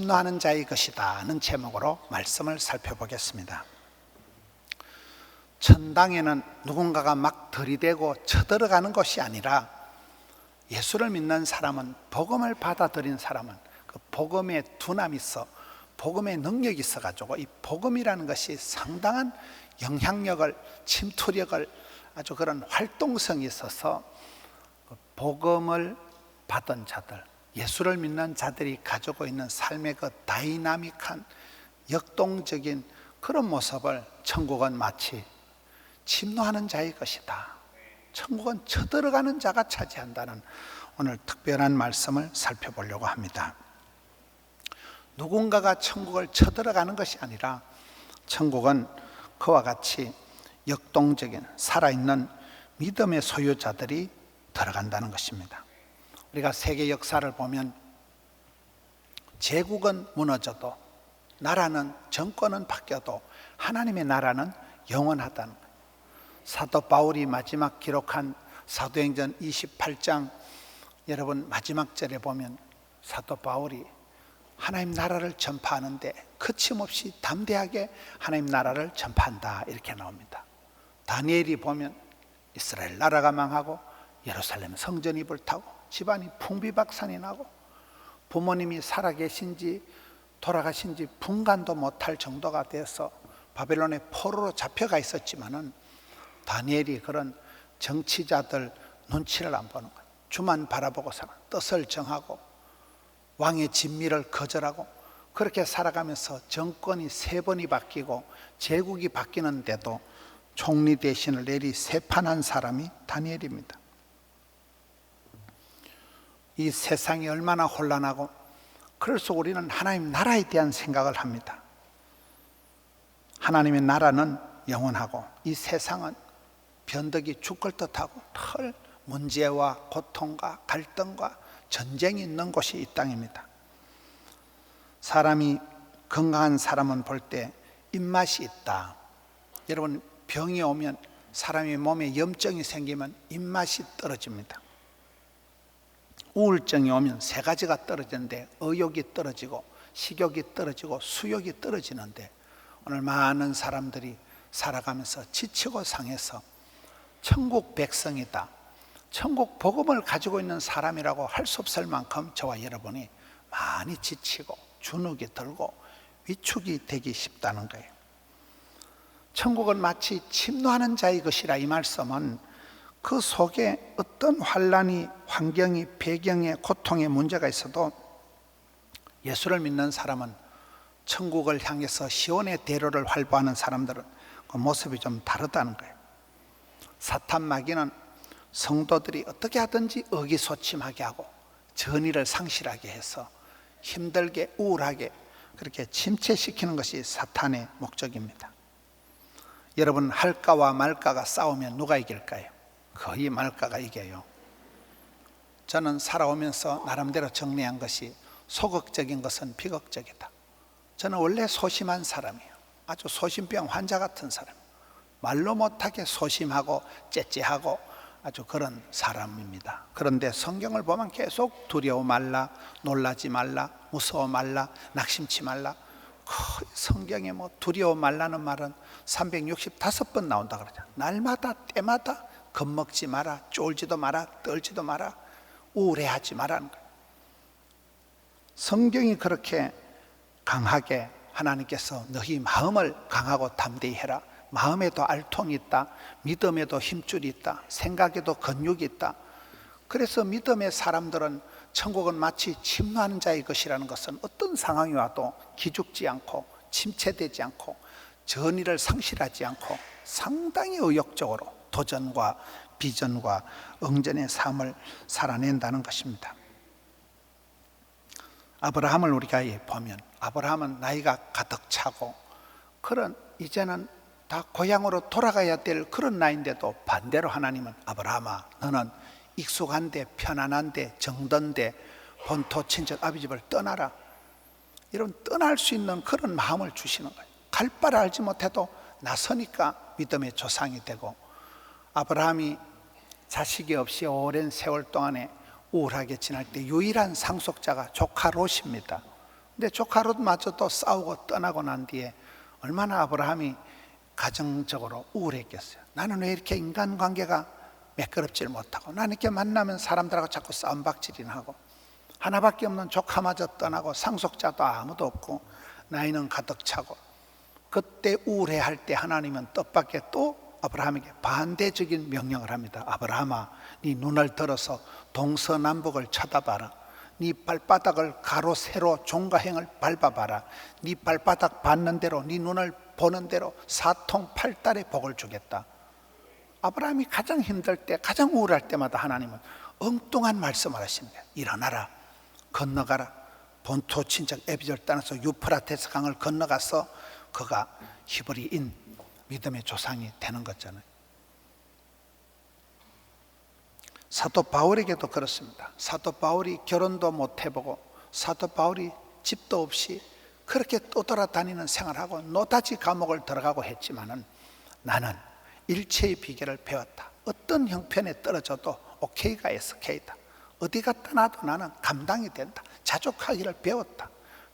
침노하는 자의 것이다 는 제목으로 말씀을 살펴보겠습니다. 천당에는 누군가가 막 들이대고 쳐들어가는 것이 아니라 예수를 믿는 사람은, 복음을 받아들인 사람은 그 복음의 두남이 있어, 복음의 능력이 있어가지고 이 복음이라는 것이 상당한 영향력을, 침투력을, 아주 그런 활동성이 있어서 복음을 받은 자들, 예수를 믿는 자들이 가지고 있는 삶의 그 다이나믹한 역동적인 그런 모습을 천국은 마치 침노하는 자의 것이다, 천국은 쳐들어가는 자가 차지한다는 오늘 특별한 말씀을 살펴보려고 합니다. 누군가가 천국을 쳐들어가는 것이 아니라 천국은 그와 같이 역동적인 살아있는 믿음의 소유자들이 들어간다는 것입니다. 우리가 세계 역사를 보면 제국은 무너져도, 나라는, 정권은 바뀌어도 하나님의 나라는 영원하다는 거예요. 사도 바울이 마지막 기록한 사도행전 28장 여러분 마지막 절에 보면 사도 바울이 하나님 나라를 전파하는데 거침없이 담대하게 하나님 나라를 전파한다 이렇게 나옵니다. 다니엘이 보면 이스라엘 나라가 망하고 예루살렘 성전이 불타고 집안이 풍비박산이 나고 부모님이 살아계신지 돌아가신지 분간도 못할 정도가 돼서 바벨론의 포로로 잡혀가 있었지만은 다니엘이 그런 정치자들 눈치를 안 보는 거예요. 주만 바라보고 살아, 뜻을 정하고 왕의 진미를 거절하고 그렇게 살아가면서 정권이 3번이 바뀌고 제국이 바뀌는데도 총리 대신을 내리 세판한 사람이 다니엘입니다. 이 세상이 얼마나 혼란하고, 그래서 우리는 하나님 나라에 대한 생각을 합니다. 하나님의 나라는 영원하고 이 세상은 변덕이 죽을 듯하고 늘 문제와 고통과 갈등과 전쟁이 있는 곳이 이 땅입니다. 사람이, 건강한 사람은 볼 때 입맛이 있다. 여러분, 병이 오면, 사람의 몸에 염증이 생기면 입맛이 떨어집니다. 우울증이 오면 3가지가 떨어지는데 의욕이 떨어지고 식욕이 떨어지고 수욕이 떨어지는데, 오늘 많은 사람들이 살아가면서 지치고 상해서 천국 백성이다, 천국 복음을 가지고 있는 사람이라고 할 수 없을 만큼 저와 여러분이 많이 지치고 주눅이 들고 위축이 되기 쉽다는 거예요. 천국은 마치 침노하는 자의 것이라, 이 말씀은 그 속에 어떤 환란이, 환경이, 배경에 고통의 문제가 있어도 예수를 믿는 사람은, 천국을 향해서 시온의 대로를 활보하는 사람들은 그 모습이 좀 다르다는 거예요. 사탄 마귀는 성도들이 어떻게 하든지 의기소침하게 하고 전의를 상실하게 해서 힘들게, 우울하게 그렇게 침체시키는 것이 사탄의 목적입니다. 여러분, 할까와 말까가 싸우면 누가 이길까요? 거의 말까가 이겨요. 저는 살아오면서 나름대로 정리한 것이, 소극적인 것은 비극적이다. 저는 원래 소심한 사람이에요. 아주 소심병 환자 같은 사람, 말로 못하게 소심하고 째째하고 아주 그런 사람입니다. 그런데 성경을 보면 계속 두려워 말라, 놀라지 말라, 무서워 말라, 낙심치 말라. 성경에 뭐 두려워 말라는 말은 365번 나온다 그러죠. 날마다 때마다 겁먹지 마라, 쫄지도 마라, 떨지도 마라, 우울해하지 마라는 거예요. 성경이 그렇게 강하게, 하나님께서 너희 마음을 강하고 담대히 해라, 마음에도 알통이 있다, 믿음에도 힘줄이 있다, 생각에도 근육이 있다. 그래서 믿음의 사람들은 천국은 마치 침노하는 자의 것이라는 것은 어떤 상황이 와도 기죽지 않고 침체되지 않고 전의를 상실하지 않고 상당히 의욕적으로 도전과 비전과 응전의 삶을 살아낸다는 것입니다. 아브라함을 우리가 보면, 아브라함은 나이가 가득 차고 그런 이제는 다 고향으로 돌아가야 될 그런 나이인데도 반대로 하나님은, 아브라함아, 너는 익숙한데, 편안한데, 정든데 본토 친척 아비 집을 떠나라, 이런 떠날 수 있는 그런 마음을 주시는 거예요. 갈 바를 알지 못해도 나서니까 믿음의 조상이 되고, 아브라함이 자식이 없이 오랜 세월 동안에 우울하게 지날 때 유일한 상속자가 조카 롯입니다. 근데 조카롯마저 또 싸우고 떠나고 난 뒤에 얼마나 아브라함이 가정적으로 우울했겠어요. 나는 왜 이렇게 인간관계가 매끄럽질 못하고, 나는 이렇게 만나면 사람들하고 자꾸 싸움박질이나 하고, 하나밖에 없는 조카마저 떠나고 상속자도 아무도 없고 나이는 가득 차고. 그때 우울해할 때 하나님은 뜻밖의 또 아브라함에게 반대적인 명령을 합니다. 아브라함아, 네 눈을 들어서 동서남북을 쳐다봐라. 네 발바닥을 가로 세로 종가행을 밟아봐라. 네 발바닥 밟는 대로, 네 눈을 보는 대로 사통팔달의 복을 주겠다. 아브라함이 가장 힘들 때, 가장 우울할 때마다 하나님은 엉뚱한 말씀을 하십니다. 일어나라, 건너가라. 본토 친척 에비를 떠나서 유프라테스 강을 건너가서 그가 히브리인 믿음의 조상이 되는 거잖아요. 사도 바울에게도 그렇습니다. 사도 바울이 결혼도 못 해보고, 사도 바울이 집도 없이 그렇게 떠돌아다니는 생활하고 노다지 감옥을 들어가고 했지만은, 나는 일체의 비결을 배웠다. 어떤 형편에 떨어져도 오케이가 SK다. 어디가 떠나도 나는 감당이 된다. 자족하기를 배웠다.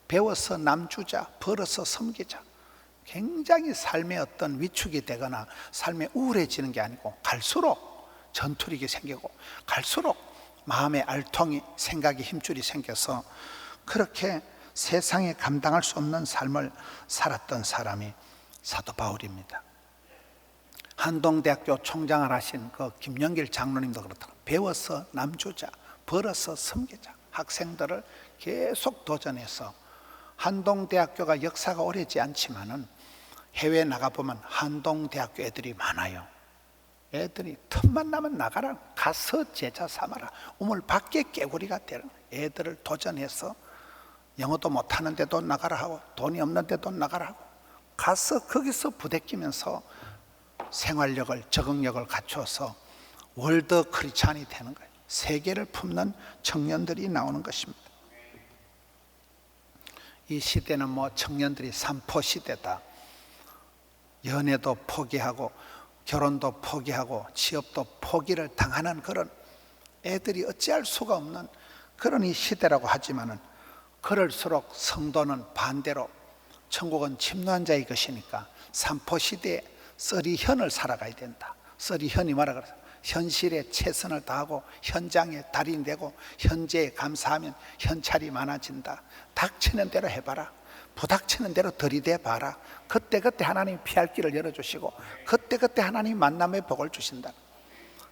배워서 남주자, 벌어서 섬기자. 굉장히 삶의 어떤 위축이 되거나 삶에 우울해지는 게 아니고, 갈수록 전투력이 생기고, 갈수록 마음의 알통이, 생각의 힘줄이 생겨서 그렇게 세상에 감당할 수 없는 삶을 살았던 사람이 사도 바울입니다. 한동대학교 총장을 하신 그 김영길 장로님도 그렇더라고요. 배워서 남주자, 벌어서 섬기자. 학생들을 계속 도전해서, 한동대학교가 역사가 오래지 않지만은 해외에 나가보면 한동대학교 애들이 많아요. 애들이 틈만 나면 나가라, 가서 제자 삼아라, 우물 밖에 깨구리가 되는 애들을 도전해서, 영어도 못하는데도 나가라 하고 돈이 없는데도 나가라 하고 가서 거기서 부대끼면서 생활력을, 적응력을 갖춰서 월드 크리스찬이 되는 거예요. 세계를 품는 청년들이 나오는 것입니다. 이 시대는 뭐 청년들이 산포 시대다. 연애도 포기하고 결혼도 포기하고 취업도 포기를 당하는 그런 애들이 어찌할 수가 없는 그런 이 시대라고 하지만은, 그럴수록 성도는 반대로 천국은 침노한 자의 것이니까 산포 시대에 썰이현을 살아가야 된다. 썰이현이 뭐라 그래서 현실에 최선을 다하고 현장에 달인이 되고 현재에 감사하면 현찰이 많아진다. 닥치는 대로 해봐라. 부닥치는 대로 들이대봐라. 그때그때 하나님이 피할 길을 열어주시고 그때그때 하나님이 만남의 복을 주신다.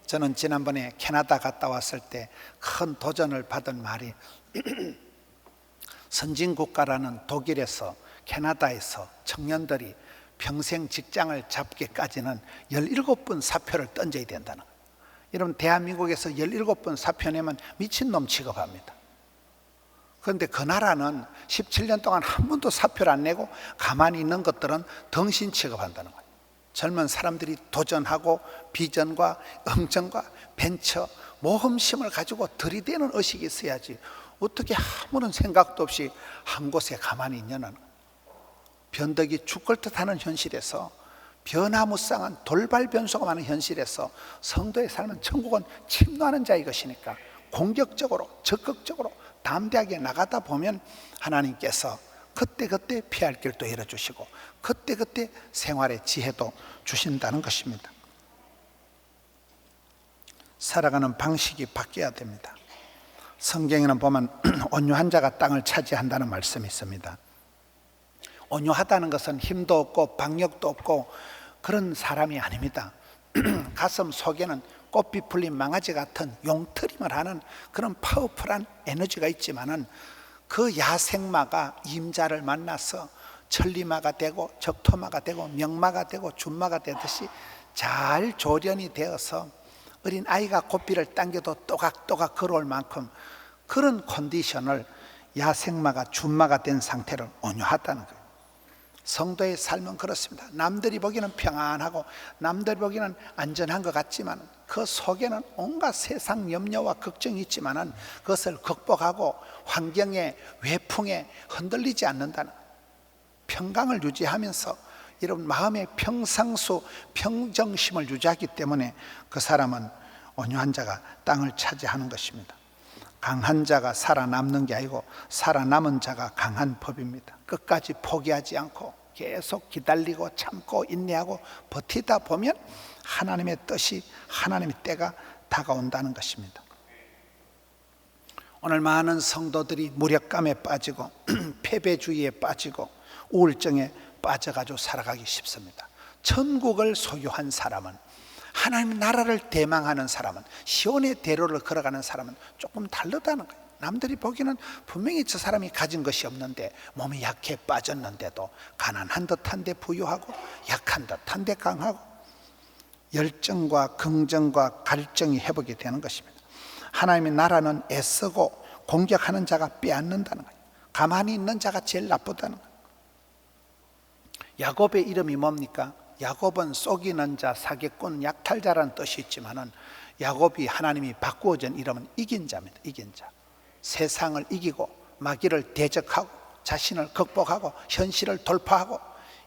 저는 지난번에 캐나다 갔다 왔을 때 큰 도전을 받은 말이 선진국가라는 독일에서, 캐나다에서 청년들이 평생 직장을 잡기까지는 17번 사표를 던져야 된다는 거예요. 여러분, 대한민국에서 17번 사표 내면 미친놈 취급합니다. 그런데 그 나라는 17년 동안 한 번도 사표를 안 내고 가만히 있는 것들은 덩신 취급한다는 거예요. 젊은 사람들이 도전하고 비전과 응정과 벤처, 모험심을 가지고 들이대는 의식이 있어야지 어떻게 아무런 생각도 없이 한 곳에 가만히 있냐는, 변덕이 죽을 듯하는 현실에서, 변화무쌍한 돌발 변수가 많은 현실에서 성도의 삶은 천국은 침노하는 자의 것이니까 공격적으로, 적극적으로 담대하게 나가다 보면 하나님께서 그때그때 피할 길도 열어주시고 그때그때 생활의 지혜도 주신다는 것입니다. 살아가는 방식이 바뀌어야 됩니다. 성경에는 보면 온유한 자가 땅을 차지한다는 말씀이 있습니다. 온유하다는 것은 힘도 없고 박력도 없고 그런 사람이 아닙니다. 가슴 속에는 꽃비 풀린 망아지 같은 용트림을 하는 그런 파워풀한 에너지가 있지만은, 그 야생마가 임자를 만나서 천리마가 되고 적토마가 되고 명마가 되고 준마가 되듯이 잘 조련이 되어서 어린 아이가 고삐를 당겨도 또각또각 걸어올 만큼 그런 컨디션을 야생마가 준마가 된 상태를 온유하다는 거예요. 성도의 삶은 그렇습니다. 남들이 보기에는 평안하고 남들이 보기에는 안전한 것 같지만 그 속에는 온갖 세상 염려와 걱정이 있지만 그것을 극복하고 환경의 외풍에 흔들리지 않는다는, 평강을 유지하면서 여러분 마음의 평상수 평정심을 유지하기 때문에 그 사람은 온유한 자가 땅을 차지하는 것입니다. 강한 자가 살아남는 게 아니고 살아남은 자가 강한 법입니다. 끝까지 포기하지 않고 계속 기다리고 참고 인내하고 버티다 보면 하나님의 뜻이, 하나님의 때가 다가온다는 것입니다. 오늘 많은 성도들이 무력감에 빠지고 패배주의에 빠지고 우울증에 빠져가지고 살아가기 쉽습니다. 천국을 소유한 사람은, 하나님의 나라를 대망하는 사람은, 시온의 대로를 걸어가는 사람은 조금 다르다는 거예요. 남들이 보기에는 분명히 저 사람이 가진 것이 없는데, 몸이 약해 빠졌는데도 가난한 듯한데 부유하고, 약한 듯한데 강하고, 열정과 긍정과 갈증이 회복이 되는 것입니다. 하나님의 나라는 애쓰고 공격하는 자가 빼앗는다는 거예요. 가만히 있는 자가 제일 나쁘다는 거예요. 야곱의 이름이 뭡니까? 야곱은 속이는 자, 사기꾼, 약탈자라는 뜻이 있지만은 야곱이 하나님이 바꾸어진 이름은 이긴 자입니다. 이긴 자. 세상을 이기고 마귀를 대적하고 자신을 극복하고 현실을 돌파하고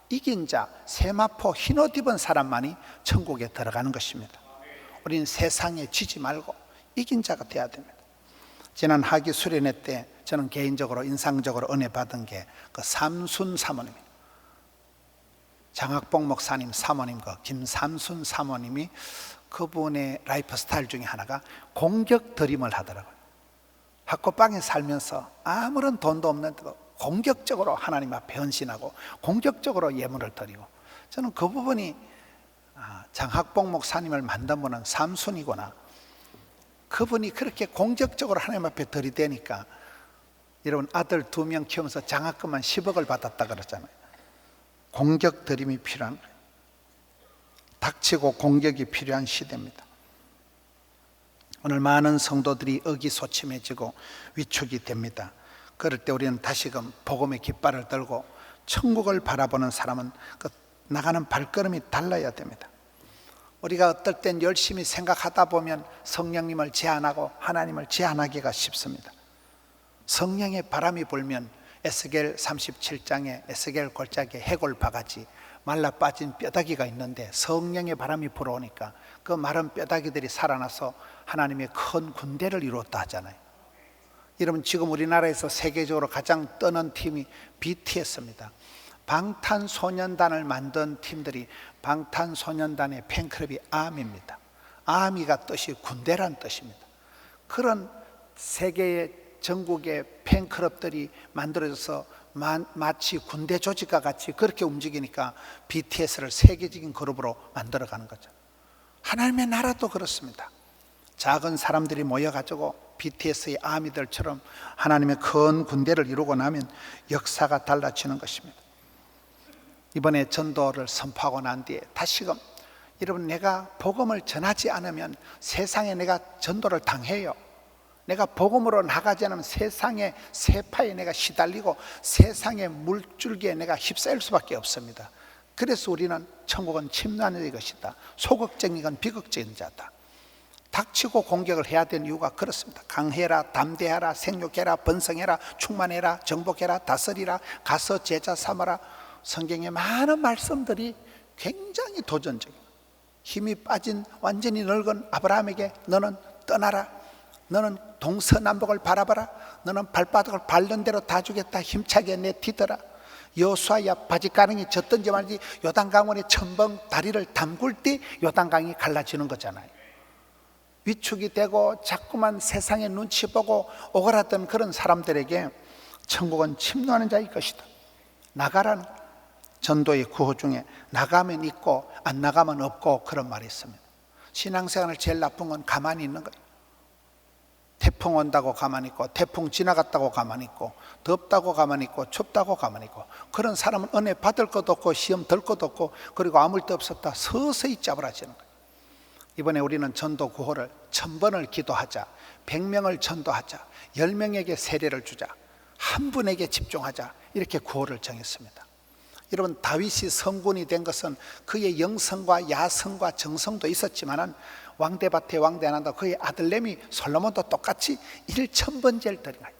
이긴 자, 세마포 흰옷 입은 사람만이 천국에 들어가는 것입니다. 우리는 세상에 지지 말고 이긴 자가 돼야 됩니다. 지난 하기 수련회 때 저는 개인적으로 인상적으로 은혜 받은 게 그 삼순 사모님입니다. 장학봉 목사님 사모님, 그 김삼순 사모님이 그분의 라이프 스타일 중에 하나가 공격 드림을 하더라고요. 학교방에 살면서 아무런 돈도 없는데도 공격적으로 하나님 앞에 헌신하고 공격적으로 예물을 드리고, 저는 그 부분이 장학봉 목사님을 만든 분은 삼순이구나, 그분이 그렇게 공격적으로 하나님 앞에 들이대니까, 여러분 아들 2명 키우면서 장학금만 10억을 받았다 그랬잖아요. 공격 드림이 필요한 거예요. 닥치고 공격이 필요한 시대입니다. 오늘 많은 성도들이 의기소침해지고 위축이 됩니다. 그럴 때 우리는 다시금 복음의 깃발을 들고 천국을 바라보는 사람은 그 나가는 발걸음이 달라야 됩니다. 우리가 어떨 땐 열심히 생각하다 보면 성령님을 제한하고 하나님을 제한하기가 쉽습니다. 성령의 바람이 불면 에스겔 37장에 에스겔 골짜기에 해골 바가지, 말라 빠진 뼈다귀가 있는데 성령의 바람이 불어오니까 그 마른 뼈다귀들이 살아나서 하나님의 큰 군대를 이루었다 하잖아요. 여러분, 지금 우리나라에서 세계적으로 가장 뜨는 팀이 BTS입니다. 방탄소년단을 만든 팀들이, 방탄소년단의 팬클럽이 아미입니다. 아미가 뜻이 군대란 뜻입니다. 그런 세계의 전국의 팬클럽들이 만들어져서 마치 군대 조직과 같이 그렇게 움직이니까 BTS를 세계적인 그룹으로 만들어가는 거죠. 하나님의 나라도 그렇습니다. 작은 사람들이 모여가지고 BTS의 아미들처럼 하나님의 큰 군대를 이루고 나면 역사가 달라지는 것입니다. 이번에 전도를 선포하고 난 뒤에 다시금, 여러분, 내가 복음을 전하지 않으면 세상에 내가 전도를 당해요. 내가 복음으로 나가지 않으면 세상의 세파에 내가 시달리고 세상의 물줄기에 내가 휩싸일 수밖에 없습니다. 그래서 우리는 천국은 침노하는 것이다, 소극적인 건 비극적인 자다, 닥치고 공격을 해야 되는 이유가 그렇습니다. 강해라, 담대하라, 생육해라, 번성해라, 충만해라, 정복해라, 다스리라, 가서 제자 삼아라. 성경의 많은 말씀들이 굉장히 도전적이에요. 힘이 빠진 완전히 늙은 아브라함에게 너는 떠나라, 너는 동서남북을 바라봐라, 너는 발바닥을 밟는 대로 다 주겠다, 힘차게 내디뎌라. 여호수아야 바짓가랑이 젖든지 말지 요단강원의 첨벙 다리를 담글 때 요단강이 갈라지는 거잖아요. 위축이 되고 자꾸만 세상의 눈치 보고 오그라든 그런 사람들에게 천국은 침노하는 자일 것이다. 나가라는, 전도의 구호 중에 나가면 있고 안 나가면 없고 그런 말이 있습니다. 신앙생활을 제일 나쁜 건 가만히 있는 거예요. 태풍 온다고 가만히 있고, 태풍 지나갔다고 가만히 있고, 덥다고 가만히 있고, 춥다고 가만히 있고, 그런 사람은 은혜 받을 것도 없고 시험 들 것도 없고, 그리고 아무 데 없었다 서서히 짜부라지는 거예요. 이번에 우리는 전도 구호를 1000번을 기도하자, 100명을 전도하자, 10명에게 세례를 주자, 한 분에게 집중하자, 이렇게 구호를 정했습니다. 여러분, 다윗이 성군이 된 것은 그의 영성과 야성과 정성도 있었지만은 왕대밭에 왕대 안 한다, 그의 아들내미 솔로몬도 똑같이 1000번째를 드린 거예요.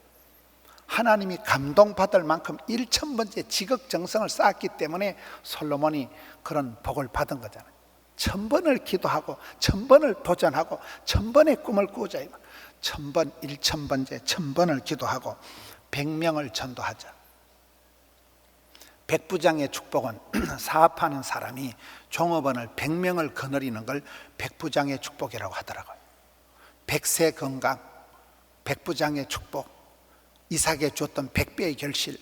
하나님이 감동받을 만큼 1000번째 지극정성을 쌓았기 때문에 솔로몬이 그런 복을 받은 거잖아요. 1000번을 기도하고 1000번을 도전하고 1000번의 꿈을 꾸자. 1000번, 1000번째 1000번을 기도하고 100명을 전도하자. 백부장의 축복은 사업하는 사람이 종업원을 100명을 거느리는 걸 백부장의 축복이라고 하더라고요. 백세 건강, 백부장의 축복, 이삭에 줬던 100배의 결실,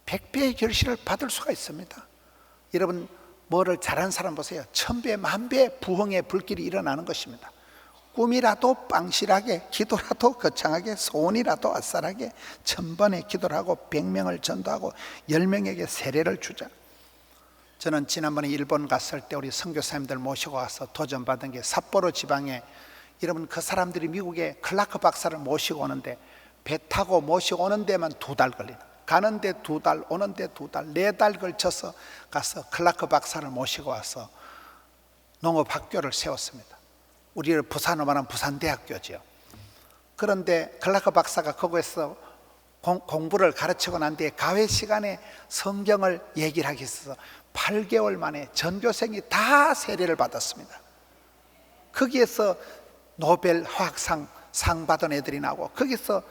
100배의 결실을 받을 수가 있습니다. 여러분, 뭐를 잘한 사람 보세요. 1000배, 1000배 부흥의 불길이 일어나는 것입니다. 꿈이라도 빵실하게, 기도라도 거창하게, 소원이라도 아싸하게 1000번의 기도를 하고 100명을 전도하고 10명에게 세례를 주자. 저는 지난번에 일본 갔을 때 우리 선교사님들 모시고 와서 도전받은 게 삿포로 지방에, 여러분 그 사람들이 미국에 클라크 박사를 모시고 오는데 배 타고 모시고 오는 데만 2달 걸리는, 가는데 2달, 오는데 2달, 4달 걸쳐서 가서 클라크 박사를 모시고 와서 농업학교를 세웠습니다. 우리를 부산으로 말하면 부산대학교죠. 그런데 클라크 박사가 거기에서 공부를 가르치고 난 뒤에 가회 시간에 성경을 얘기를 하기 있어서 8개월 만에 전교생이 다 세례를 받았습니다. 거기에서 노벨 화학상 상 받은 애들이 나오고 거기서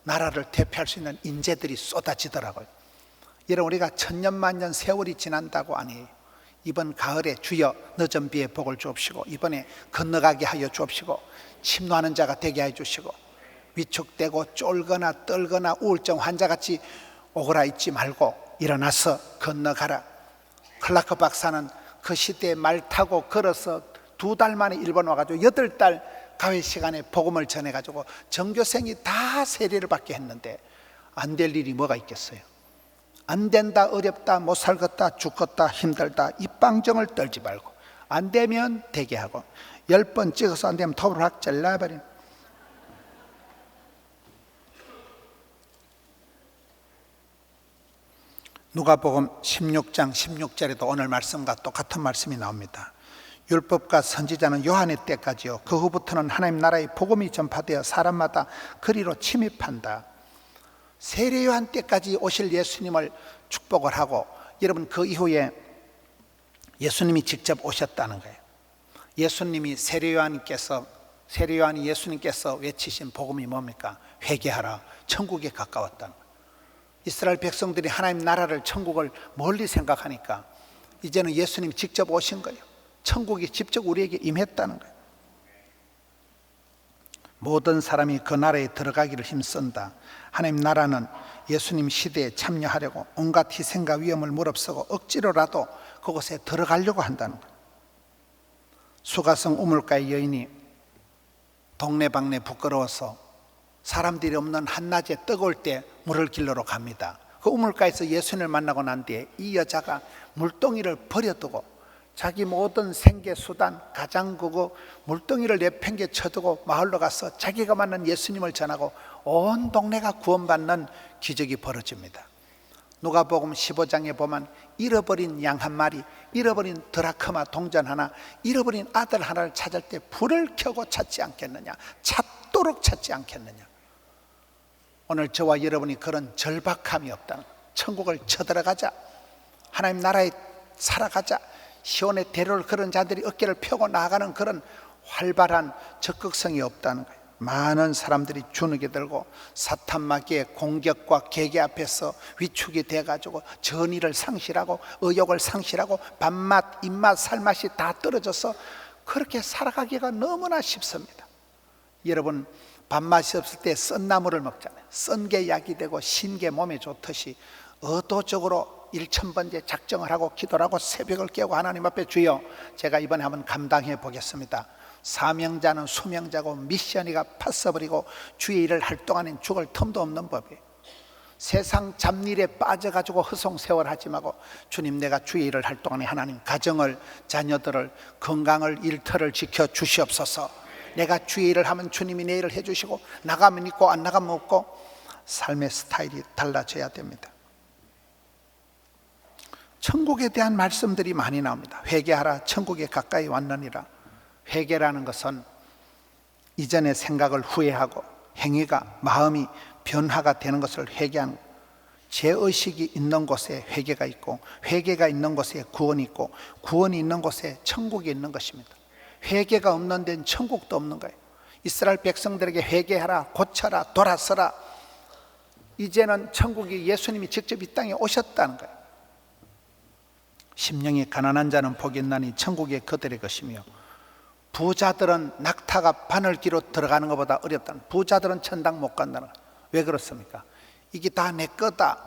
나라를 대표할 수 있는 인재들이 쏟아지더라고요. 여러분, 우리가 천년만년 세월이 지난다고 아니에요. 이번 가을에 주여 늦은 비에 복을 주옵시고, 이번에 건너가게 하여 주옵시고, 침노하는 자가 되게 하여 주시고, 위축되고 쫄거나 떨거나 우울증 환자같이 오그라 있지 말고 일어나서 건너가라. 클라크 박사는 그 시대에 말 타고 걸어서 2달 만에 일본 와가지고 8달 가회 시간에 복음을 전해가지고 전교생이 다 세례를 받게 했는데 안 될 일이 뭐가 있겠어요? 안 된다, 어렵다, 못 살겠다, 죽겠다, 힘들다, 입방정을 떨지 말고 안 되면 되게 하고 10번 찍어서 안 되면 톱으로 확 잘라버리는. 누가복음 16장 16절에도 오늘 말씀과 똑같은 말씀이 나옵니다. 율법과 선지자는 요한의 때까지요, 그 후부터는 하나님 나라의 복음이 전파되어 사람마다 그리로 침입한다. 세례 요한 때까지 오실 예수님을 축복을 하고, 여러분 그 이후에 예수님이 직접 오셨다는 거예요. 예수님이 세례 요한이 예수님께서 외치신 복음이 뭡니까? 회개하라, 천국에 가까웠다는 거예요. 이스라엘 백성들이 하나님 나라를, 천국을 멀리 생각하니까 이제는 예수님이 직접 오신 거예요. 천국이 직접 우리에게 임했다는 거예요. 모든 사람이 그 나라에 들어가기를 힘쓴다. 하나님 나라는 예수님 시대에 참여하려고 온갖 희생과 위험을 무릅쓰고 억지로라도 그곳에 들어가려고 한다는 거예요. 수가성 우물가의 여인이 동네방네 부끄러워서 사람들이 없는 한낮에 뜨거울 때 물을 길러러 갑니다. 그 우물가에서 예수님을 만나고 난 뒤에 이 여자가 물동이를 버려두고 자기 모든 생계수단, 가장구구, 물동이를 내팽개 쳐두고 마을로 가서 자기가 만난 예수님을 전하고 온 동네가 구원받는 기적이 벌어집니다. 누가복음 15장에 보면 잃어버린 양 한 마리, 잃어버린 드라크마 동전 하나, 잃어버린 아들 하나를 찾을 때 불을 켜고 찾지 않겠느냐, 찾도록 찾지 않겠느냐. 오늘 저와 여러분이 그런 절박함이 없다는, 천국을 쳐들어가자, 하나님 나라에 살아가자, 시온의 대로를 그런 자들이 어깨를 펴고 나아가는 그런 활발한 적극성이 없다는 거예요. 많은 사람들이 주눅이 들고 사탄 마귀의 공격과 계계 앞에서 위축이 돼가지고 전의를 상실하고 의욕을 상실하고 밥맛, 입맛, 살맛이 다 떨어져서 그렇게 살아가기가 너무나 쉽습니다. 여러분, 밥맛이 없을 때 썬 나물을 먹잖아요. 썬 게 약이 되고 신 게 몸에 좋듯이 의도적으로 1000번째 작정을 하고 기도를 하고 새벽을 깨고 하나님 앞에 주여, 제가 이번에 한번 감당해 보겠습니다. 사명자는 수명자고 미션이가 팠어버리고 주의 일을 할 동안엔 죽을 틈도 없는 법이에요. 세상 잡일에 빠져가지고 허송세월하지 말고 주님, 내가 주의 일을 할 동안에 하나님 가정을, 자녀들을, 건강을, 일터를 지켜 주시옵소서. 내가 주의 일을 하면 주님이 내 일을 해주시고 나가면 있고 안 나가면 없고 삶의 스타일이 달라져야 됩니다. 천국에 대한 말씀들이 많이 나옵니다. 회개하라, 천국에 가까이 왔느니라. 회개라는 것은 이전의 생각을 후회하고 행위가, 마음이 변화가 되는 것을 회개하는 거예요. 죄의식이 있는 곳에 회개가 있고, 회개가 있는 곳에 구원이 있고, 구원이 있는 곳에 천국이 있는 것입니다. 회개가 없는 데는 천국도 없는 거예요. 이스라엘 백성들에게 회개하라, 고쳐라, 돌아서라. 이제는 천국이 예수님이 직접 이 땅에 오셨다는 거예요. 심령이 가난한 자는 복이 있나니 천국이 그들의 것이며, 부자들은 낙타가 바늘기로 들어가는 것보다 어렵다는, 부자들은 천당 못 간다는 거예요. 왜 그렇습니까? 이게 다 내 거다.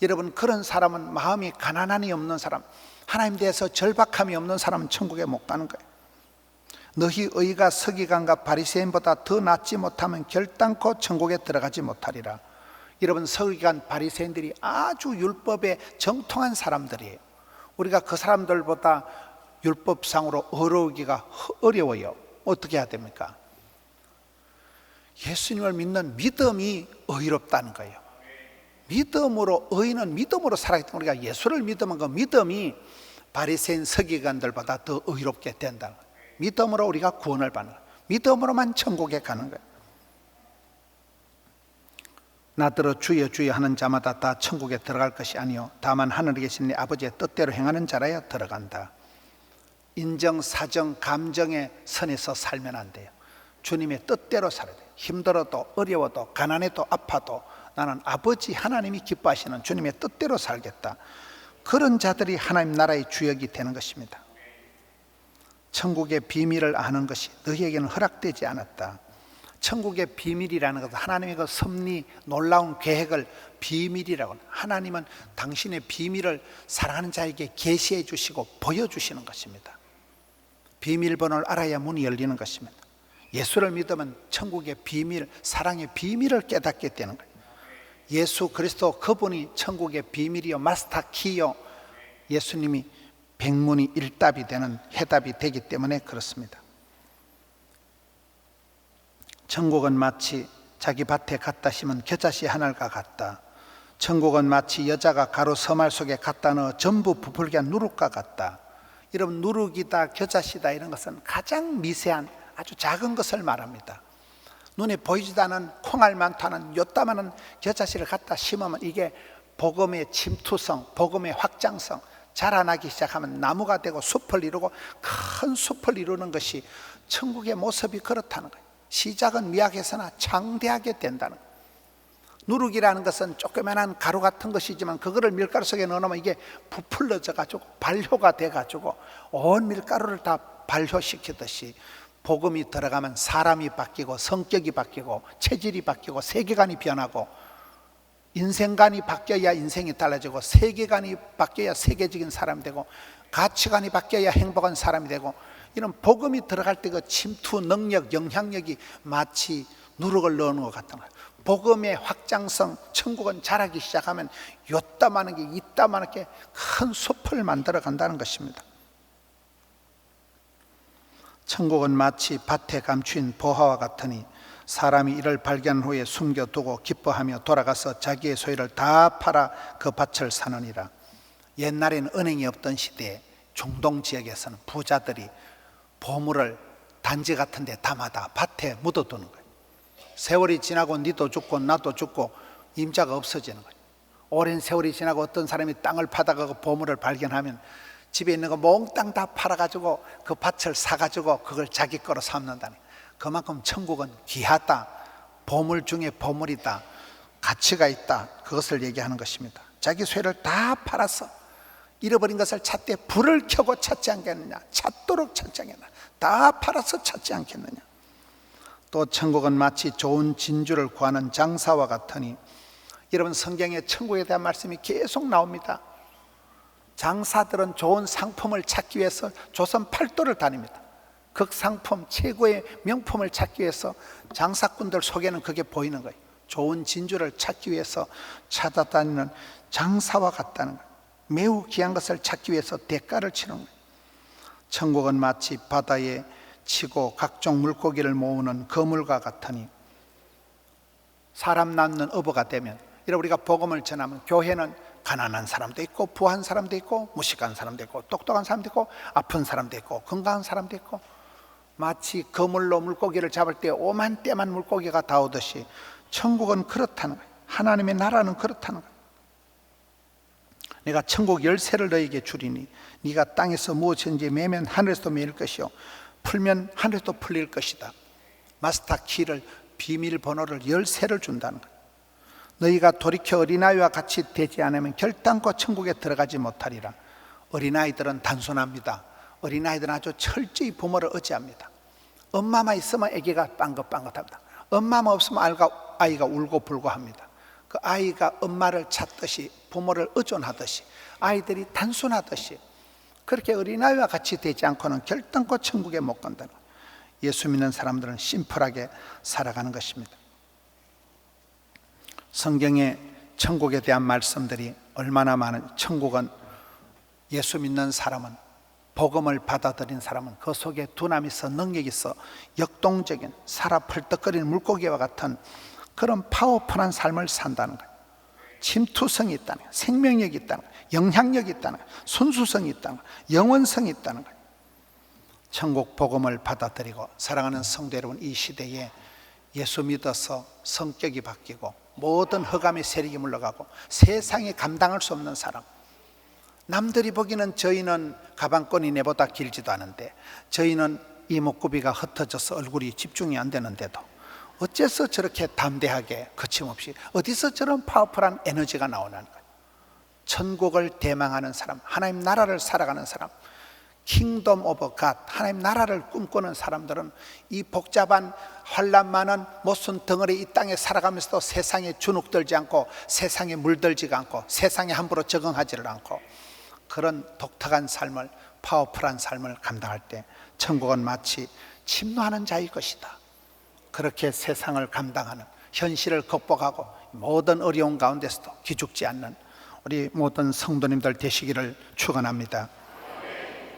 여러분, 그런 사람은 마음이 가난함이 없는 사람, 하나님 대해서 절박함이 없는 사람은 천국에 못 가는 거예요. 너희 의가 서기관과 바리새인보다 더 낫지 못하면 결단코 천국에 들어가지 못하리라. 여러분, 서기관 바리새인들이 아주 율법에 정통한 사람들이에요. 우리가 그 사람들보다 율법상으로 어려우기가 어려워요. 어떻게 해야 됩니까? 예수님을 믿는 믿음이 의롭다는 거예요. 믿음으로, 의인은 믿음으로 살아있기 때문에 우리가 예수를 믿으면 그 믿음이 바리새인 서기관들보다 더 의롭게 된다는 거예요. 믿음으로 우리가 구원을 받는 거예요. 믿음으로만 천국에 가는 거예요. 나더러 주여 주여 하는 자마다 다 천국에 들어갈 것이 아니요 다만 하늘에 계신 네 아버지의 뜻대로 행하는 자라야 들어간다. 인정, 사정, 감정의 선에서 살면 안 돼요. 주님의 뜻대로 살아야 돼요. 힘들어도 어려워도 가난해도 아파도 나는 아버지 하나님이 기뻐하시는 주님의 뜻대로 살겠다. 그런 자들이 하나님 나라의 주역이 되는 것입니다. 천국의 비밀을 아는 것이 너희에게는 허락되지 않았다. 천국의 비밀이라는 것은 하나님의 그 섭리, 놀라운 계획을 비밀이라고 합니다. 하나님은 당신의 비밀을 사랑하는 자에게 계시해 주시고 보여주시는 것입니다. 비밀번호를 알아야 문이 열리는 것입니다. 예수를 믿으면 천국의 비밀, 사랑의 비밀을 깨닫게 되는 거예요. 예수 그리스도 그분이 천국의 비밀이요 마스터 키요, 예수님이 백문이 일답이 되는 해답이 되기 때문에 그렇습니다. 천국은 마치 자기 밭에 갖다 심은 겨자씨 하나가 같다. 천국은 마치 여자가 가루 서말 속에 갖다 넣어 전부 부풀게 한 누룩과 같다. 여러분, 누룩이다, 겨자씨다 이런 것은 가장 미세한 아주 작은 것을 말합니다. 눈에 보이지도 않은 콩알만타는 요따마한 겨자씨를 갖다 심으면 이게 복음의 침투성, 복음의 확장성, 자라나기 시작하면 나무가 되고 숲을 이루고 큰 숲을 이루는 것이 천국의 모습이 그렇다는 거예요. 시작은 미약해서나 장대하게 된다는 거예요. 누룩이라는 것은 조그만한 가루 같은 것이지만 그거를 밀가루 속에 넣어놓으면 이게 부풀러져 가지고 발효가 돼 가지고 온 밀가루를 다 발효시키듯이 복음이 들어가면 사람이 바뀌고 성격이 바뀌고 체질이 바뀌고 세계관이 변하고 인생관이 바뀌어야 인생이 달라지고 세계관이 바뀌어야 세계적인 사람이 되고 가치관이 바뀌어야 행복한 사람이 되고, 이런 복음이 들어갈 때 그 침투 능력, 영향력이 마치 누룩을 넣는 것 같은 거예요. 복음의 확장성, 천국은 자라기 시작하면 요따마한 게 이따마한 게 큰 숲을 만들어 간다는 것입니다. 천국은 마치 밭에 감추인 보화와 같으니 사람이 이를 발견 후에 숨겨두고 기뻐하며 돌아가서 자기의 소유를 다 팔아 그 밭을 사느니라. 옛날에는 은행이 없던 시대에 중동 지역에서는 부자들이 보물을 단지 같은 데 담아다 밭에 묻어두는 거예요. 세월이 지나고 니도 죽고 나도 죽고 임자가 없어지는 거예요. 오랜 세월이 지나고 어떤 사람이 땅을 파다가 그 보물을 발견하면 집에 있는 거 몽땅 다 팔아가지고 그 밭을 사가지고 그걸 자기 거로 삼는다니. 그만큼 천국은 귀하다, 보물 중에 보물이다, 가치가 있다, 그것을 얘기하는 것입니다. 자기 소유를 다 팔아서 잃어버린 것을 찾되 불을 켜고 찾지 않겠느냐, 찾도록 찾지 않겠느냐, 다 팔아서 찾지 않겠느냐. 또 천국은 마치 좋은 진주를 구하는 장사와 같으니, 여러분 성경에 천국에 대한 말씀이 계속 나옵니다. 장사들은 좋은 상품을 찾기 위해서 조선 팔도를 다닙니다. 극상품, 최고의 명품을 찾기 위해서 장사꾼들 속에는 그게 보이는 거예요. 좋은 진주를 찾기 위해서 찾아다니는 장사와 같다는 거예요. 매우 귀한 것을 찾기 위해서 대가를 치는 거예요. 천국은 마치 바다에 치고 각종 물고기를 모으는 거물과 같으니, 사람 낳는 어부가 되면, 이런 우리가 복음을 전하면 교회는 가난한 사람도 있고 부한 사람도 있고 무식한 사람도 있고 똑똑한 사람도 있고 아픈 사람도 있고 건강한 사람도 있고, 마치 그물로 물고기를 잡을 때 오만때만 물고기가 다 오듯이 천국은 그렇다는 거예요. 하나님의 나라는 그렇다는 거예요. 내가 천국 열쇠를 너에게 주리니 네가 땅에서 무엇인지 매면 하늘에서도 매일 것이요 풀면 하늘에서도 풀릴 것이다. 마스터 키를, 비밀번호를, 열쇠를 준다는 거예요. 너희가 돌이켜 어린아이와 같이 되지 않으면 결단코 천국에 들어가지 못하리라. 어린아이들은 단순합니다. 어린아이들은 아주 철저히 부모를 의지합니다. 엄마만 있으면 아기가 빵긋빵긋합니다. 엄마만 없으면 아이가 울고 불고 합니다. 그 아이가 엄마를 찾듯이, 부모를 의존하듯이, 아이들이 단순하듯이 그렇게 어린아이와 같이 되지 않고는 결단코 천국에 못 간다는 거예요. 예수 믿는 사람들은 심플하게 살아가는 것입니다. 성경에 천국에 대한 말씀들이 얼마나 많은, 천국은 예수 믿는 사람은, 복음을 받아들인 사람은 그 속에 두나미 있어, 능력이 있어, 역동적인, 살아 펄떡거리는 물고기와 같은 그런 파워풀한 삶을 산다는 거예요. 침투성이 있다는 거예요. 생명력이 있다는 거예요. 영향력이 있다는 거예요. 순수성이 있다는 거예요. 영원성이 있다는 거예요. 천국 복음을 받아들이고 사랑하는 성도 여러분, 이 시대에 예수 믿어서 성격이 바뀌고 모든 흑암의 세력이 물러가고 세상에 감당할 수 없는 사람, 남들이 보기는 저희는 가방끈이 내보다 길지도 않은데, 저희는 이목구비가 흩어져서 얼굴이 집중이 안 되는데도 어째서 저렇게 담대하게 거침없이, 어디서 저런 파워풀한 에너지가 나오는 거예요. 천국을 대망하는 사람, 하나님 나라를 살아가는 사람, 킹덤 오브 갓, 하나님 나라를 꿈꾸는 사람들은 이 복잡한 환란 많은 못순 덩어리 이 땅에 살아가면서도 세상에 주눅들지 않고, 세상에 물들지가 않고, 세상에 함부로 적응하지를 않고, 그런 독특한 삶을, 파워풀한 삶을 감당할 때 천국은 마치 침노하는 자의 것이다. 그렇게 세상을 감당하는, 현실을 극복하고 모든 어려운 가운데서도 기죽지 않는 우리 모든 성도님들 되시기를 축원합니다.